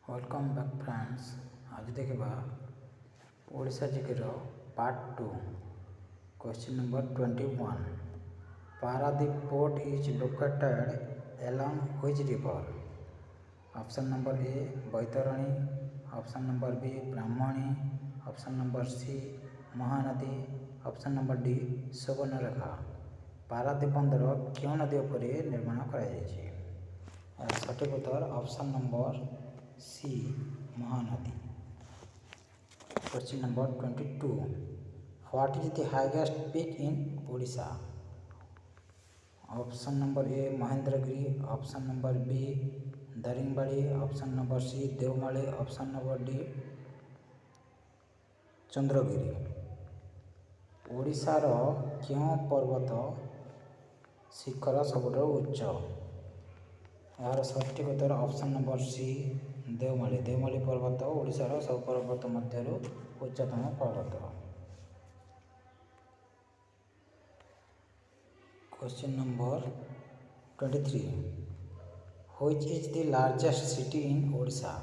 Welcome back friends. आज देखा Odisha GK part 2 question number 21। Paradip port is located along which river? Option number A Baitarani, option number B Brahmani, option number C Mahanadi, option number D Subarnarekha. Paradip बंदर क्यों नदी उपर निर्माण कर सठिक उत्तर option number C Mahanadi. Question number 22। What is the highest peak in Odisha? Option number A Mahendragiri, option number B Daringbadi, option number C Deomali, option number D Chandragiri. ओडिशार क्यों पर्वत शिखर सबुठ उच्च? यार सठिक उत्तर option number C Deomali. Deomali पर्वत ओडिशार सब पर्वत मध्य उच्चतम पर्वत। Question number 23। Which is the largest city in Odisha?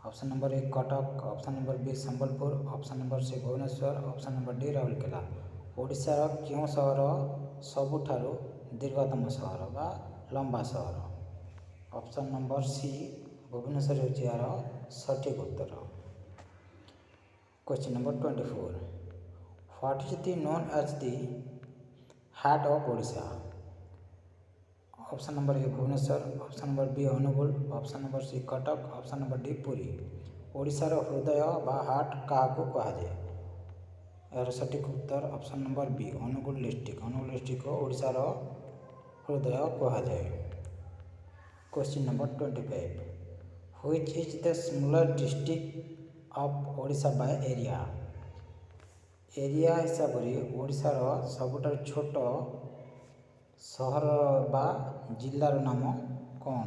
Option number A Cuttack, option number B Sambalpur, option number C Bhubaneswar, option number D Rourkela. ओडिशार क्यों सहर सबुठारु दीर्घतम सहर बा लंबा सहर? ऑप्शन नंबर सी भुवनेश्वर होची यार सठिक उत्तर। Question number 24। What is the known as the heart of Odisha? Option number A Bhubaneswar, option number B Angul, option number C Cuttack, option number D Puri. ओडिशार हृदय बा हार्ट क्या कहुए? यार सठिक उत्तर option number B Angul district. Angul district को ओडिशार हृदय कहुए। Question number 25। Which is the smallest district of Odisha by area? Area हिसाब से ओडिशार सबुठार छोट सहर बा जिल्लार नाम कौन?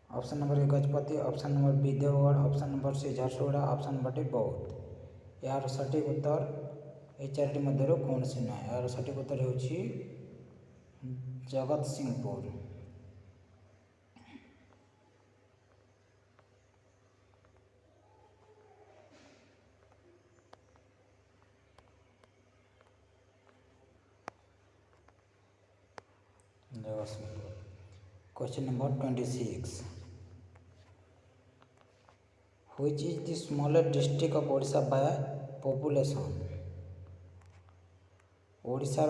Option number A Gajapati, option number B Deogarh, option number C Jharsuguda, option number D Boudh. यार सठिक उत्तर ये चारोटी मध्य कौन सी नुह? यार सठिक उत्तर होची Jagatsinghpur. Question number 26। Which is the smallest district of Odisha by population? ओडिशार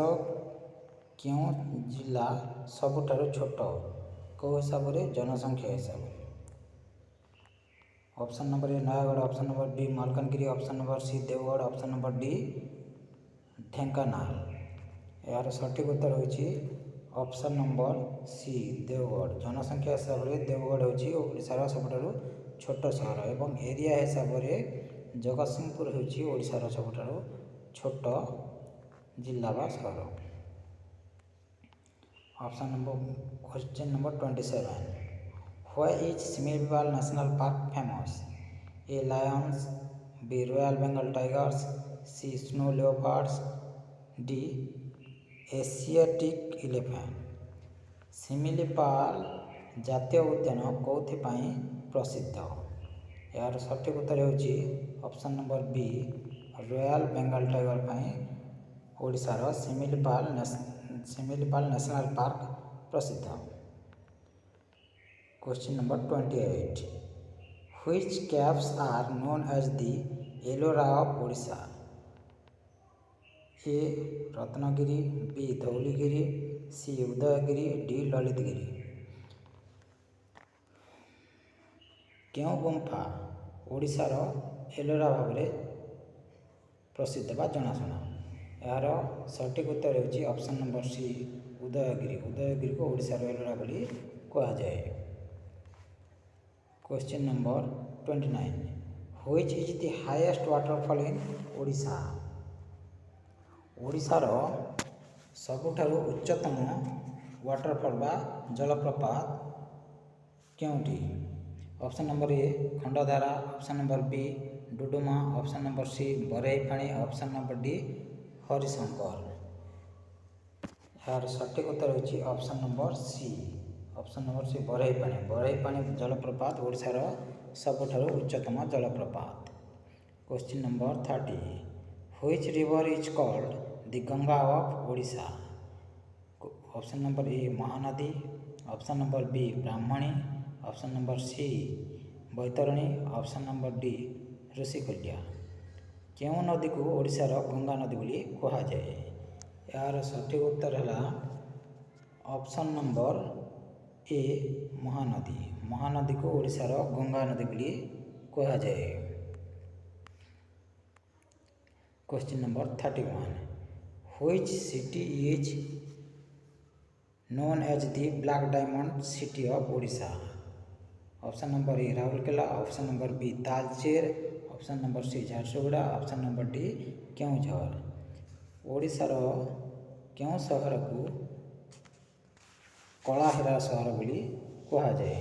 क्यों जिला सबुठारु छोट कौ हिसाब से जनसंख्या हिसाब? Option number A Nayagarh, option number B Malkangiri, option number C Deogarh, option number D Dhenkanal. यार सठिक उत्तर होची ऑप्शन नंबर सी देवगढ़। जनसंख्या हिसाब से देवगढ़ होची ओडिशार सबुठारु छोट सहर एवं एरिया हिसाब से जगतसिंहपुर होची ओडिशार सबुठारु छोट जिला बा सहर। Option number question number 27। Why is Similipal national park famous? A lions, B royal Bengal tigers, C snow leopards, D Asiatic elephant. Similipal जातीय उद्यान कौथिपाई प्रसिद्ध? यार सठिक उत्तर होची option number B royal Bengal tiger पाई ओडिशार शिमिलीपाल नेशनल पार्क प्रसिद्ध। Question number 28। Which caves are known as the Ellora of Odisha? A Ratnagiri, B Dhauligiri, C Udayagiri, D Lalitgiri. क्यों गुंफा ओडिशार एलोरा भाव प्रसिद्ध बा जनाशुना? यार सठिक उत्तर होची option number C Udayagiri. Udayagiri को ओडिशार एलोरा बोली कहुए। Question number 29। Which is the highest waterfall in Odisha? ओडिशार सबुठारु उच्चतम वाटरफॉल बा जलप्रपात क्योंटी? Option number A Khandadhara, option number B Duduma, option number C Barehipani, option number D Harishankar. यार सठिक उत्तर होची option number C option number C Barehipani जलप्रपात ओडिशार सबुठारु उच्चतम जलप्रपात। Question number 30 which river is called the Ganga of Odisha. Option number A Mahanadi, option number B Brahmani, option number C Baitarani, option number D Rushikulya. केउं नदी को ओडिशार गंगा नदी बोली कहुए। यार सठिक उत्तर है option number A Mahanadi. Mahanadi को ओडिशार गंगा नदी बोली कहुए। Question number 31 which city is known as the black diamond city of Odisha. Option number A Rourkela, option number B Talcher, option number C Jharsuguda, option number D Keonjhar. ओडिशार केउं सहर को कलाहीरा सहर बोली कहुए।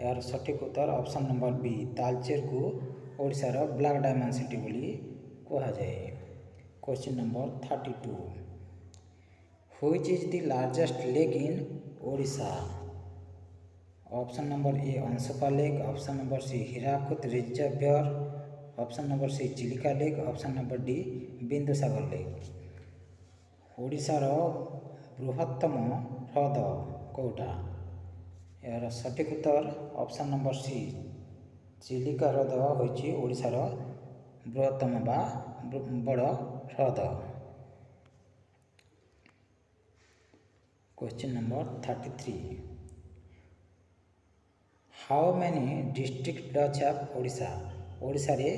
यार सठिक उत्तर ऑप्शन नंबर बी तालचेर को ओडिशार ब्लैक डायमंड सिटी बोली कहुए। Question number 32 which is the largest lake in Odisha. Option number A Anshupa lake, option number C Hirakud reservoir, option number C Chilika lake, option number D Bindusagar lake. ओडिशार बृहत्तम ह्रद कौटा। यार सठिक उत्तर ऑप्शन नंबर सी चिलिका ह्रद होइछि ओडिशार बृहत्तम बा बड़ ह्रद। Question number 33 how many district Dutch of Odisha. Odisha रे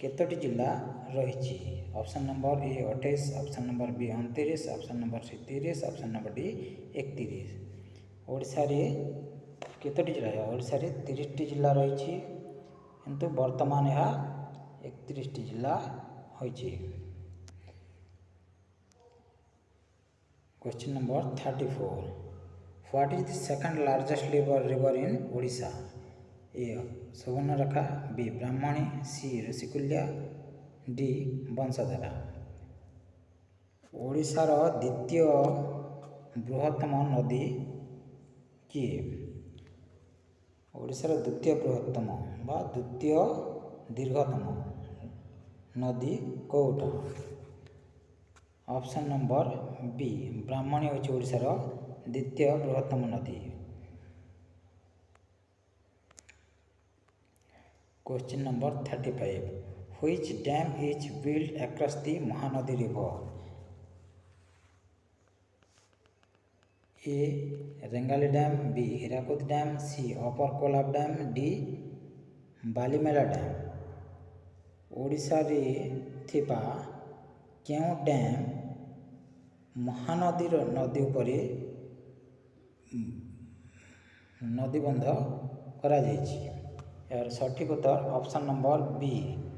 केतोटी जिला रही। Option number A 28, option number B 29, option number C 30, option number D 31। Odisha रे केतोटी जिला है। ओडिशा रे 30टी जिला रही किंतु वर्तमान यह 31टी जिला होइछि। Question number 34 what is the second largest river in Odisha. A Subarnarekha, B Brahmani, C Rushikulya, D Vansadhara. ओडिशार द्वितीय बृहत्तम नदी किए। ओडिशार द्वितीय बृहत्तम बा द्वितीय दीर्घतम नदी कौटा। ऑप्शन नंबर बी ब्राह्मणी होछि ओडिशार द्वितीय बृहत्तम नदी। Question number 35 which dam is built across the Mahanadi river. A Rengali dam, B Hirakud dam, C upper Kolab dam, D Balimela dam. Odisha रे थिबा केउं डैम महानदी नदी उपरे नदीबंध करा जाइछि। यार सठिक उत्तर option number B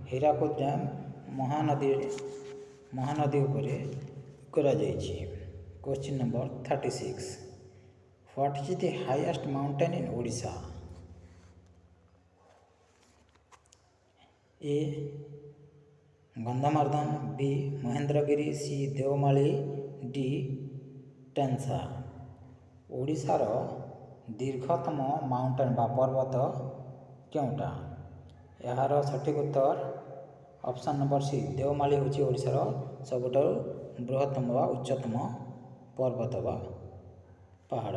Hirakud dam Mahanadi उपरे करा जाइछि। Question number 36 what is the highest mountain in Odisha. A Gandhamardan, B Mahendragiri, C Deomali, D Tensa. ओडिशार दीर्घतम माउंटेन बा पर्वत केउटा। यार सठिक उत्तर ऑप्शन नंबर सी देवमाली होछि ओडिशार सबुठारु बृहत्तम बा उच्चतम पर्वत बा पहाड़।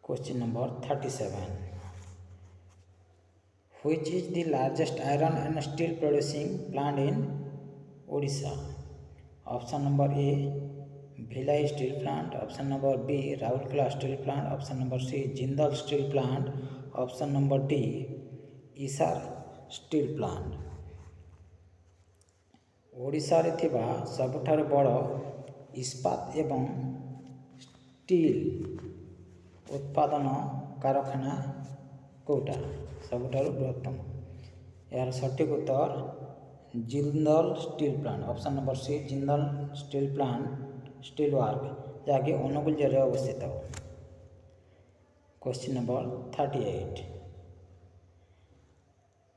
Question number 37 which is the largest iron and steel producing plant in Odisha. Option number A Bhilai steel plant, option number B Rourkela steel plant, option number C Jindal steel plant, option number D Essar steel plant. Odisha रे थिबा सबुठारु बड़ इस्पात एवं steel उत्पादन कारखाना कौटा सबुठारु बृहत्तम। यार सठिक उत्तर Jindal steel plant, option number C Jindal steel plant steel work जहाँकि अनुगुल जिले में अवस्थित। Question number 38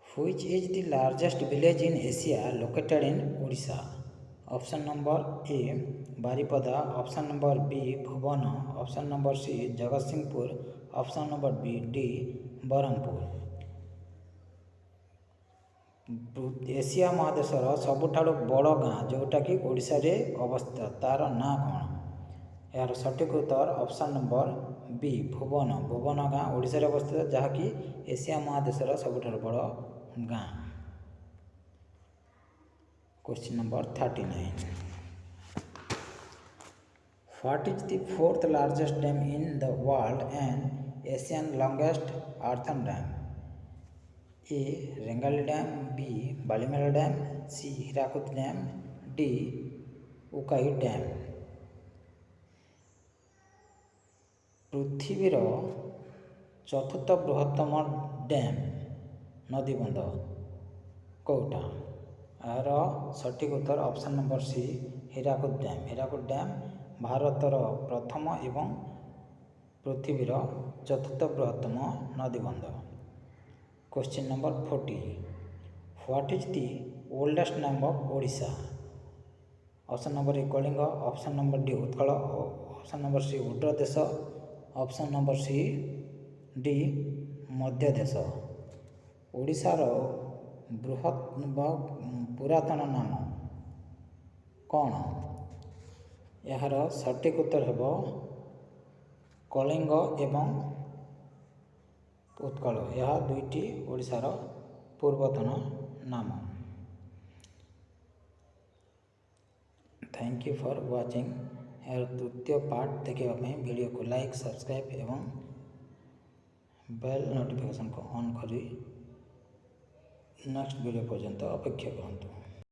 which is the largest village in Asia located in Odisha. Option number A Baripada, option number B Bhuvan, option number C Jagatsinghpur, option number D Berhampur. Asia महादेशर सबुठारु बड़ गाँ जोटा कि ओडिशा रे अवस्थित तार ना कौन? यार सठिक उत्तर ऑप्शन नंबर बी भुवन। भुवन गाँ ओडिशा रे अवस्थित जहाँकि एशिया महादेशर सबुठारु बड़ गाँ। Question number 39। What is the fourth largest dam in the world and Asian longest earthen dam? A. Rengali Dam, B. Balimala Dam, C. Hirakud Dam, D. Ukai Dam। पृथ्वीर चतुर्थ बृहत्तम डैम नदीबंध कौटा? यार सठिक उत्तर option number C Hirakud dam. Hirakud dam भारतर प्रथम एवं पृथ्वीर चतुर्थ बृहत्तम नदीबंध। Question number 40। What is the oldest name of Odisha? Option number A Kalinga, option number D Utkal, option number C Udradesh, option number C D Madhyadesh. ओडिशार बृहत पुरातन नाम कौन? यार सठिक उत्तर हेब कलिंग एवं उत्कल। यह दुईटी ओडिशार पूर्वतन नाम। Thank you for watching. यार तृतीय पार्ट देखापी वीडियो को लाइक, सब्सक्राइब एवं बेल नोटिफिकेशन को ऑन करी नेक्स्ट वीडियो पर्यंत अपेक्षा करंतु।